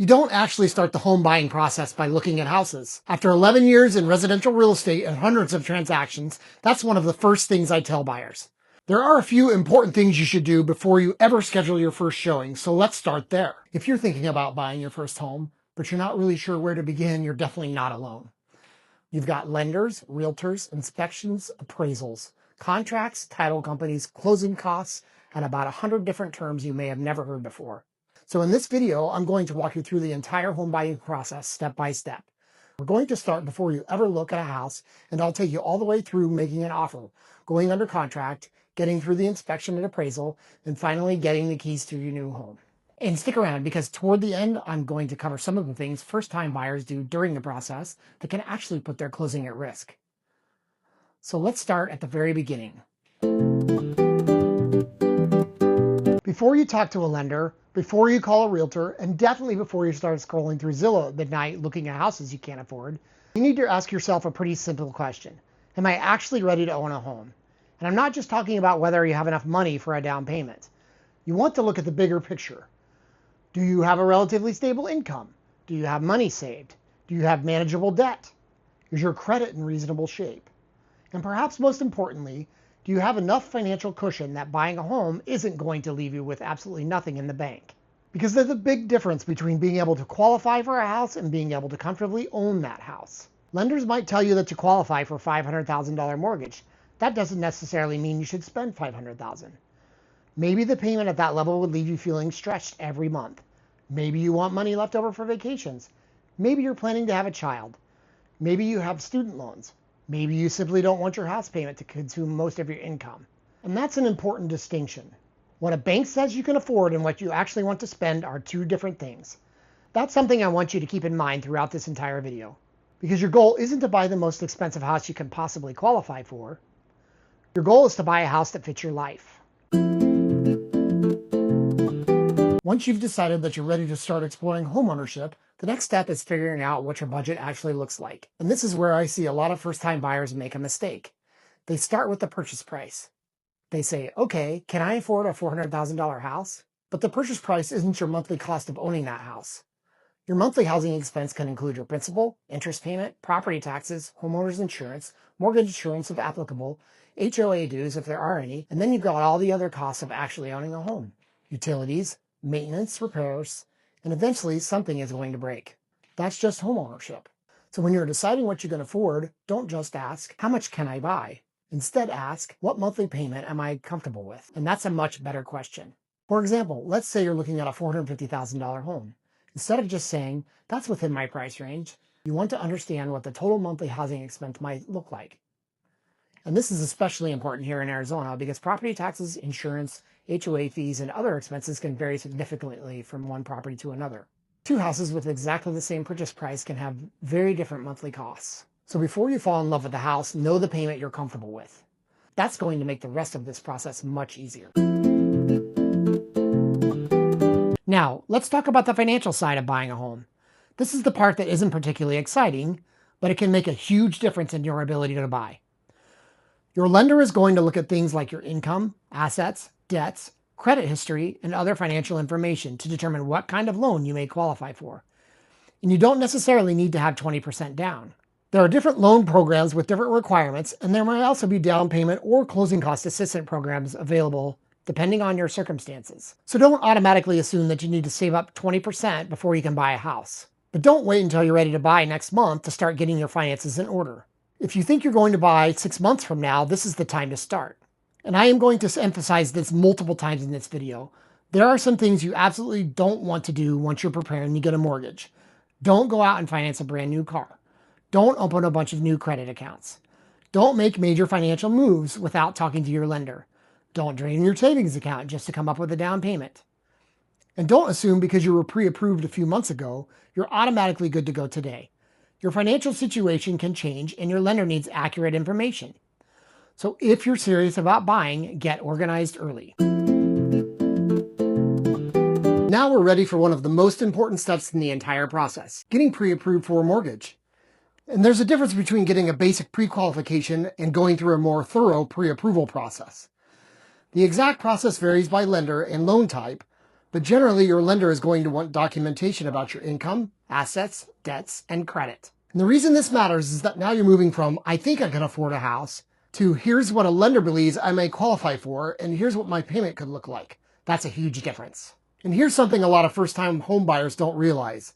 You don't actually start the home buying process by looking at houses. After 11 years in residential real estate and hundreds of transactions, that's one of the first things I tell buyers. There are a few important things you should do before you ever schedule your first showing, so let's start there. If you're thinking about buying your first home, but you're not really sure where to begin, you're definitely not alone. You've got lenders, realtors, inspections, appraisals, contracts, title companies, closing costs, and about 100 different terms you may have never heard before. So in this video, I'm going to walk you through the entire home buying process step by step. We're going to start before you ever look at a house, and I'll take you all the way through making an offer, going under contract, getting through the inspection and appraisal, and finally getting the keys to your new home. And stick around because toward the end, I'm going to cover some of the things first-time buyers do during the process that can actually put their closing at risk. So let's start at the very beginning. Before you talk to a lender, before you call a realtor, and definitely before you start scrolling through Zillow at midnight looking at houses you can't afford, you need to ask yourself a pretty simple question. Am I actually ready to own a home? And I'm not just talking about whether you have enough money for a down payment. You want to look at the bigger picture. Do you have a relatively stable income? Do you have money saved? Do you have manageable debt? Is your credit in reasonable shape? And perhaps most importantly, do you have enough financial cushion that buying a home isn't going to leave you with absolutely nothing in the bank? Because there's a big difference between being able to qualify for a house and being able to comfortably own that house. Lenders might tell you that you qualify for a $500,000 mortgage. That doesn't necessarily mean you should spend $500,000. Maybe the payment at that level would leave you feeling stretched every month. Maybe you want money left over for vacations. Maybe you're planning to have a child. Maybe you have student loans. Maybe you simply don't want your house payment to consume most of your income. And that's an important distinction. What a bank says you can afford and what you actually want to spend are two different things. That's something I want you to keep in mind throughout this entire video. Because your goal isn't to buy the most expensive house you can possibly qualify for. Your goal is to buy a house that fits your life. Once you've decided that you're ready to start exploring homeownership, the next step is figuring out what your budget actually looks like. And this is where I see a lot of first-time buyers make a mistake. They start with the purchase price. They say, okay, can I afford a $400,000 house? But the purchase price isn't your monthly cost of owning that house. Your monthly housing expense can include your principal, interest payment, property taxes, homeowner's insurance, mortgage insurance if applicable, HOA dues if there are any, and then you've got all the other costs of actually owning a home. Utilities, maintenance, repairs, and eventually something is going to break. That's just home ownership. So when you're deciding what you can afford, don't just ask, how much can I buy? Instead ask, what monthly payment am I comfortable with? And that's a much better question. For example, let's say you're looking at a $450,000 home. Instead of just saying, that's within my price range, you want to understand what the total monthly housing expense might look like. And this is especially important here in Arizona because property taxes, insurance, HOA fees, and other expenses can vary significantly from one property to another. Two houses with exactly the same purchase price can have very different monthly costs. So before you fall in love with the house, know the payment you're comfortable with. That's going to make the rest of this process much easier. Now, let's talk about the financial side of buying a home. This is the part that isn't particularly exciting, but it can make a huge difference in your ability to buy. Your lender is going to look at things like your income, assets, debts, credit history, and other financial information to determine what kind of loan you may qualify for. And you don't necessarily need to have 20% down. There are different loan programs with different requirements, and there might also be down payment or closing cost assistance programs available depending on your circumstances. So don't automatically assume that you need to save up 20% before you can buy a house. But don't wait until you're ready to buy next month to start getting your finances in order. If you think you're going to buy 6 months from now, this is the time to start. And I am going to emphasize this multiple times in this video. There are some things you absolutely don't want to do once you're preparing to get a mortgage. Don't go out and finance a brand new car. Don't open a bunch of new credit accounts. Don't make major financial moves without talking to your lender. Don't drain your savings account just to come up with a down payment. And don't assume because you were pre-approved a few months ago, you're automatically good to go today. Your financial situation can change and your lender needs accurate information. So if you're serious about buying, get organized early. Now we're ready for one of the most important steps in the entire process, getting pre-approved for a mortgage. And there's a difference between getting a basic pre-qualification and going through a more thorough pre-approval process. The exact process varies by lender and loan type, But generally, your lender is going to want documentation about your income, assets, debts, and credit. And the reason this matters is that now you're moving from, I think I can afford a house, to here's what a lender believes I may qualify for, and here's what my payment could look like. That's a huge difference. And here's something a lot of first-time home buyers don't realize.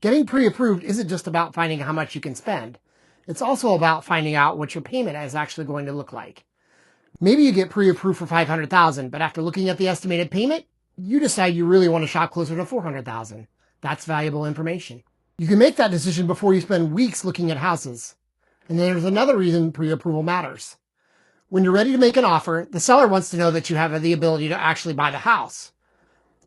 Getting pre-approved isn't just about finding how much you can spend. It's also about finding out what your payment is actually going to look like. Maybe you get pre-approved for $500,000, but after looking at the estimated payment, you decide you really want to shop closer to $400,000. That's valuable information. You can make that decision before you spend weeks looking at houses. And there's another reason pre-approval matters. When you're ready to make an offer, the seller wants to know that you have the ability to actually buy the house.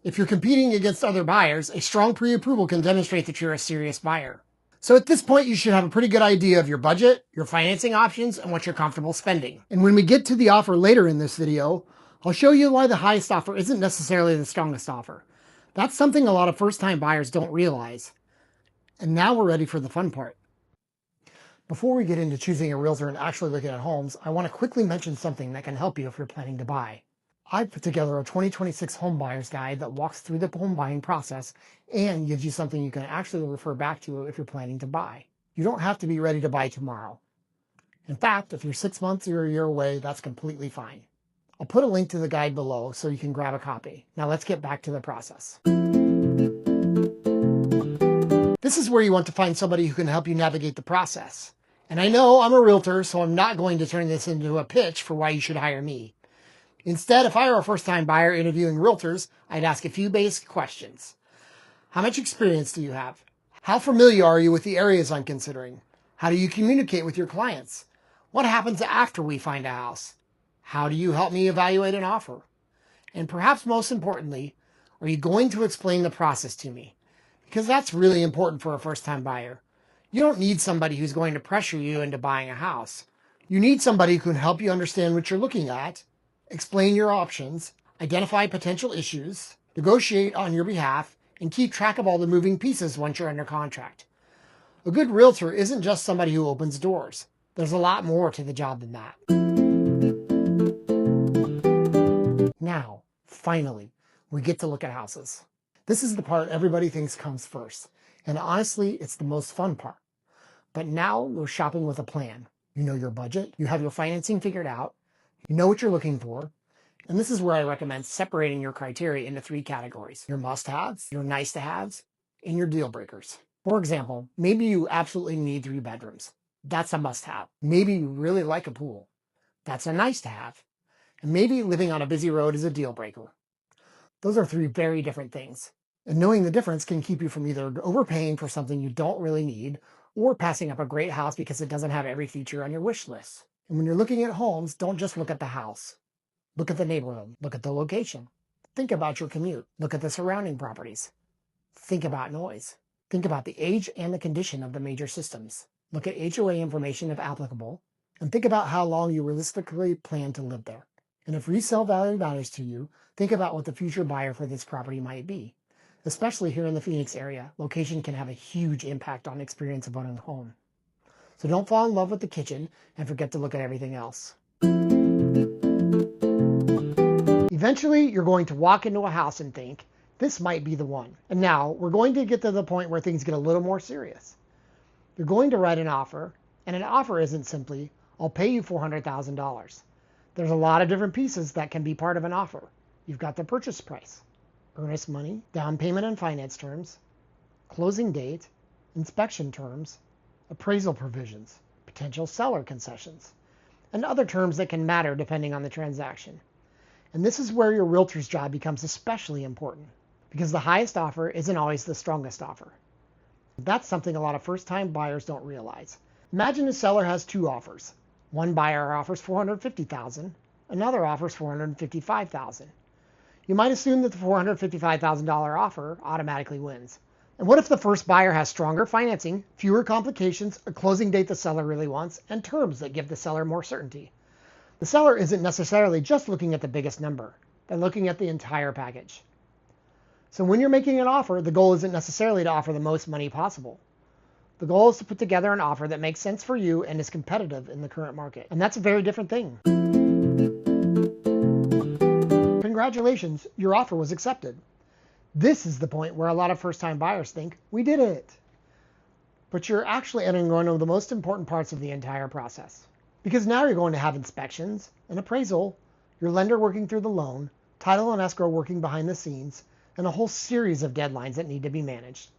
If you're competing against other buyers, a strong pre-approval can demonstrate that you're a serious buyer. So at this point, you should have a pretty good idea of your budget, your financing options, and what you're comfortable spending. And when we get to the offer later in this video, I'll show you why the highest offer isn't necessarily the strongest offer. That's something a lot of first-time buyers don't realize. And now we're ready for the fun part. Before we get into choosing a realtor and actually looking at homes, I want to quickly mention something that can help you if you're planning to buy. I put together a 2026 home buyer's guide that walks through the home buying process and gives you something you can actually refer back to if you're planning to buy. You don't have to be ready to buy tomorrow. In fact, if you're 6 months or a year away, that's completely fine. I'll put a link to the guide below so you can grab a copy. Now let's get back to the process. This is where you want to find somebody who can help you navigate the process. And I know I'm a realtor, so I'm not going to turn this into a pitch for why you should hire me. Instead, if I were a first-time buyer interviewing realtors, I'd ask a few basic questions. How much experience do you have? How familiar are you with the areas I'm considering? How do you communicate with your clients? What happens after we find a house? How do you help me evaluate an offer? And perhaps most importantly, are you going to explain the process to me? Because that's really important for a first-time buyer. You don't need somebody who's going to pressure you into buying a house. You need somebody who can help you understand what you're looking at, explain your options, identify potential issues, negotiate on your behalf, and keep track of all the moving pieces once you're under contract. A good realtor isn't just somebody who opens doors. There's a lot more to the job than that. Now, finally, we get to look at houses. This is the part everybody thinks comes first, and honestly, it's the most fun part. But now we're shopping with a plan. You know your budget, you have your financing figured out, you know what you're looking for, and this is where I recommend separating your criteria into 3 categories: your must-haves, your nice-to-haves, and your deal breakers. For example, maybe you absolutely need 3 bedrooms. That's a must-have. Maybe you really like a pool. That's a nice-to-have. And maybe living on a busy road is a deal breaker. Those are 3 very different things. And knowing the difference can keep you from either overpaying for something you don't really need or passing up a great house because it doesn't have every feature on your wish list. And when you're looking at homes, don't just look at the house. Look at the neighborhood. Look at the location. Think about your commute. Look at the surrounding properties. Think about noise. Think about the age and the condition of the major systems. Look at HOA information if applicable, and think about how long you realistically plan to live there. And if resale value matters to you, think about what the future buyer for this property might be. Especially here in the Phoenix area, location can have a huge impact on the experience of owning a home. So don't fall in love with the kitchen and forget to look at everything else. Eventually, you're going to walk into a house and think, this might be the one. And now we're going to get to the point where things get a little more serious. You're going to write an offer, and an offer isn't simply, I'll pay you $400,000. There's a lot of different pieces that can be part of an offer. You've got the purchase price, earnest money, down payment and finance terms, closing date, inspection terms, appraisal provisions, potential seller concessions, and other terms that can matter depending on the transaction. And this is where your realtor's job becomes especially important, because the highest offer isn't always the strongest offer. That's something a lot of first-time buyers don't realize. Imagine a seller has 2 offers. One buyer offers $450,000, another offers $455,000. You might assume that the $455,000 offer automatically wins. And what if the first buyer has stronger financing, fewer complications, a closing date the seller really wants, and terms that give the seller more certainty? The seller isn't necessarily just looking at the biggest number. They're looking at the entire package. So when you're making an offer, the goal isn't necessarily to offer the most money possible. The goal is to put together an offer that makes sense for you and is competitive in the current market. And that's a very different thing. Congratulations, your offer was accepted. This is the point where a lot of first-time buyers think, we did it. But you're actually entering one of the most important parts of the entire process. Because now you're going to have inspections, an appraisal, your lender working through the loan, title and escrow working behind the scenes, and a whole series of deadlines that need to be managed.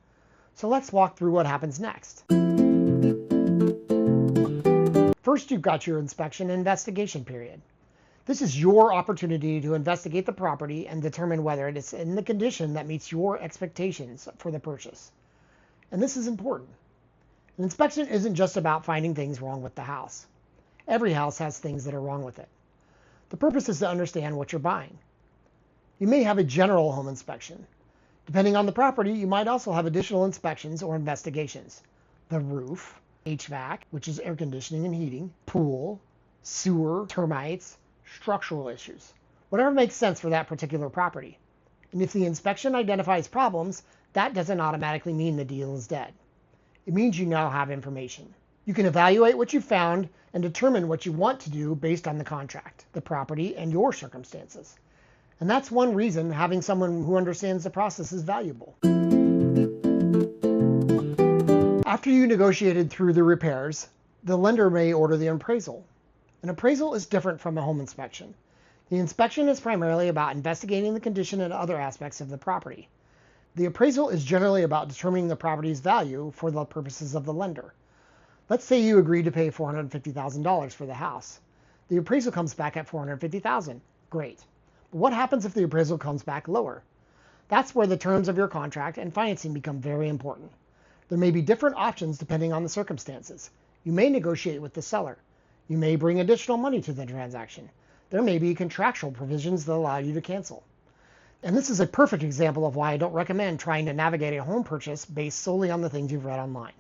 So let's walk through what happens next. First, you've got your inspection and investigation period. This is your opportunity to investigate the property and determine whether it is in the condition that meets your expectations for the purchase. And this is important. An inspection isn't just about finding things wrong with the house. Every house has things that are wrong with it. The purpose is to understand what you're buying. You may have a general home inspection. Depending on the property, you might also have additional inspections or investigations. The roof, HVAC, which is air conditioning and heating, pool, sewer, termites, structural issues, whatever makes sense for that particular property. And if the inspection identifies problems, that doesn't automatically mean the deal is dead. It means you now have information. You can evaluate what you found and determine what you want to do based on the contract, the property, and your circumstances. And that's one reason having someone who understands the process is valuable. After you negotiated through the repairs, the lender may order the appraisal. An appraisal is different from a home inspection. The inspection is primarily about investigating the condition and other aspects of the property. The appraisal is generally about determining the property's value for the purposes of the lender. Let's say you agree to pay $450,000 for the house. The appraisal comes back at $450,000. Great. But what happens if the appraisal comes back lower? That's where the terms of your contract and financing become very important. There may be different options depending on the circumstances. You may negotiate with the seller. You may bring additional money to the transaction. There may be contractual provisions that allow you to cancel. And this is a perfect example of why I don't recommend trying to navigate a home purchase based solely on the things you've read online.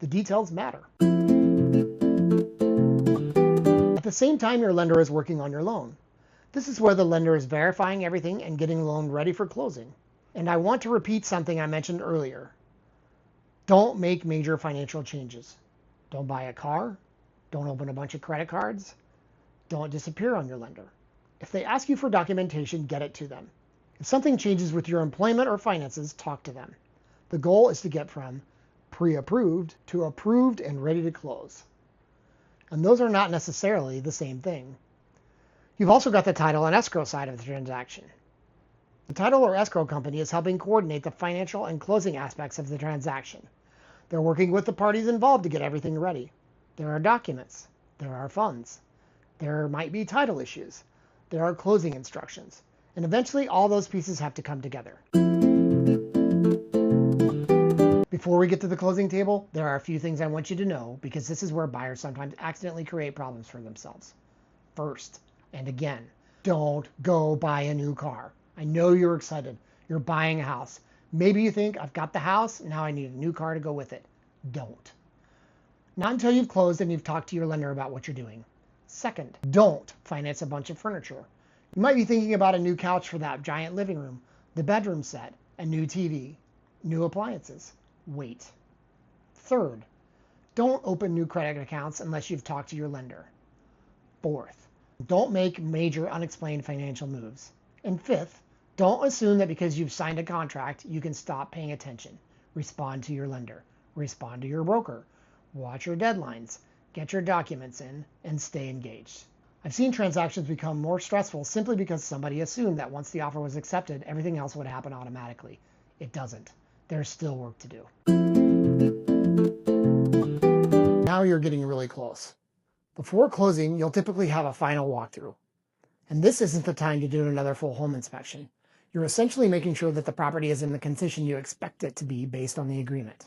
The details matter. At the same time, your lender is working on your loan. This is where the lender is verifying everything and getting the loan ready for closing. And I want to repeat something I mentioned earlier. Don't make major financial changes. Don't buy a car. Don't open a bunch of credit cards. Don't disappear on your lender. If they ask you for documentation, get it to them. If something changes with your employment or finances, talk to them. The goal is to get from pre-approved to approved and ready to close. And those are not necessarily the same thing. You've also got the title and escrow side of the transaction. The title or escrow company is helping coordinate the financial and closing aspects of the transaction. They're working with the parties involved to get everything ready. There are documents. There are funds. There might be title issues. There are closing instructions. And eventually all those pieces have to come together. Before we get to the closing table, there are a few things I want you to know because this is where buyers sometimes accidentally create problems for themselves. First, and again, don't go buy a new car. I know you're excited. You're buying a house. Maybe you think, I've got the house, now I need a new car to go with it. Don't. Not until you've closed and you've talked to your lender about what you're doing. Second, don't finance a bunch of furniture. You might be thinking about a new couch for that giant living room, the bedroom set, a new TV, new appliances. Wait. Third, don't open new credit accounts unless you've talked to your lender. Fourth, don't make major unexplained financial moves. And fifth, don't assume that because you've signed a contract, you can stop paying attention. Respond to your lender. Respond to your broker. Watch your deadlines. Get your documents in and stay engaged. I've seen transactions become more stressful simply because somebody assumed that once the offer was accepted, everything else would happen automatically. It doesn't. There's still work to do. Now you're getting really close. Before closing, you'll typically have a final walkthrough. And this isn't the time to do another full home inspection. You're essentially making sure that the property is in the condition you expect it to be based on the agreement.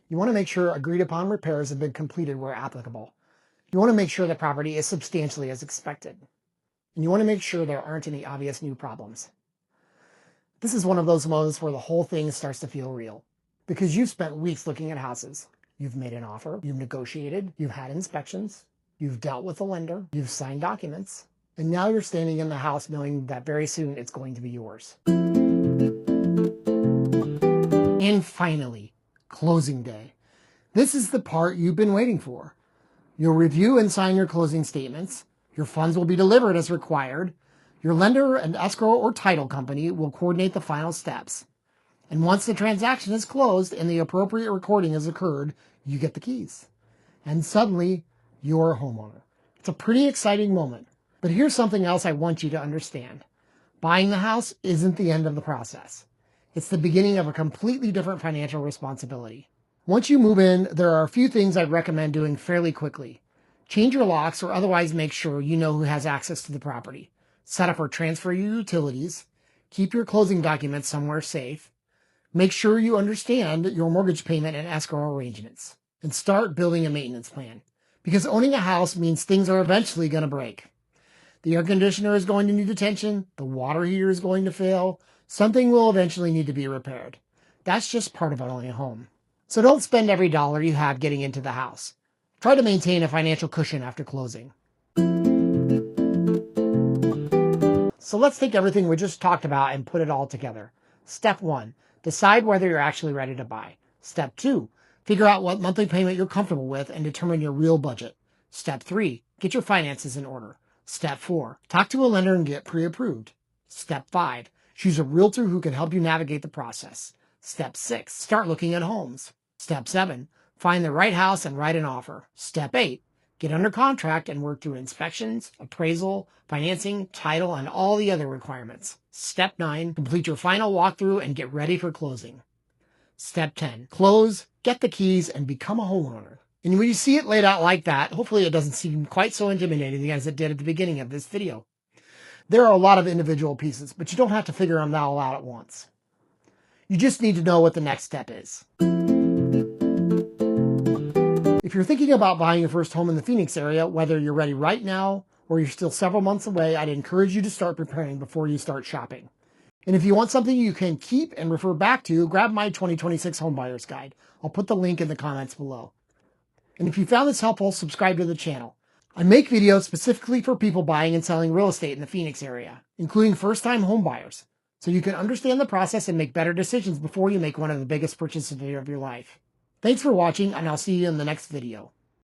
You want to make sure agreed upon repairs have been completed where applicable. You want to make sure the property is substantially as expected. And you want to make sure there aren't any obvious new problems. This is one of those moments where the whole thing starts to feel real. Because you've spent weeks looking at houses. You've made an offer, you've negotiated, you've had inspections, you've dealt with the lender, you've signed documents, and now you're standing in the house knowing that very soon it's going to be yours. And finally, closing day. This is the part you've been waiting for. You'll review and sign your closing statements. Your funds will be delivered as required. Your lender and escrow or title company will coordinate the final steps. And once the transaction is closed and the appropriate recording has occurred, you get the keys. And suddenly, you're a homeowner. It's a pretty exciting moment. But here's something else I want you to understand. Buying the house isn't the end of the process. It's the beginning of a completely different financial responsibility. Once you move in, there are a few things I'd recommend doing fairly quickly. Change your locks or otherwise make sure you know who has access to the property. Set up or transfer your utilities. Keep your closing documents somewhere safe. Make sure you understand your mortgage payment and escrow arrangements. And start building a maintenance plan. Because owning a house means things are eventually going to break. The air conditioner is going to need attention. The water heater is going to fail. Something will eventually need to be repaired. That's just part of owning a home. So don't spend every dollar you have getting into the house. Try to maintain a financial cushion after closing. So let's take everything we just talked about and put it all together. Step 1, decide whether you're actually ready to buy. Step 2, figure out what monthly payment you're comfortable with and determine your real budget. Step 3, get your finances in order. Step 4, talk to a lender and get pre-approved. Step 5, choose a realtor who can help you navigate the process. Step 6, start looking at homes. Step 7, find the right house and write an offer. Step 8, get under contract and work through inspections, appraisal, financing, title, and all the other requirements. Step 9, complete your final walkthrough and get ready for closing. Step 10, close, get the keys, and become a homeowner. And when you see it laid out like that, hopefully it doesn't seem quite so intimidating as it did at the beginning of this video. There are a lot of individual pieces, but you don't have to figure them all out at once. You just need to know what the next step is. If you're thinking about buying your first home in the Phoenix area, whether you're ready right now or you're still several months away, I'd encourage you to start preparing before you start shopping. And if you want something you can keep and refer back to, grab my 2026 Homebuyer's Guide. I'll put the link in the comments below. And if you found this helpful, subscribe to the channel. I make videos specifically for people buying and selling real estate in the Phoenix area, including first-time home buyers, so you can understand the process and make better decisions before you make one of the biggest purchases of your life. Thanks for watching, and I'll see you in the next video.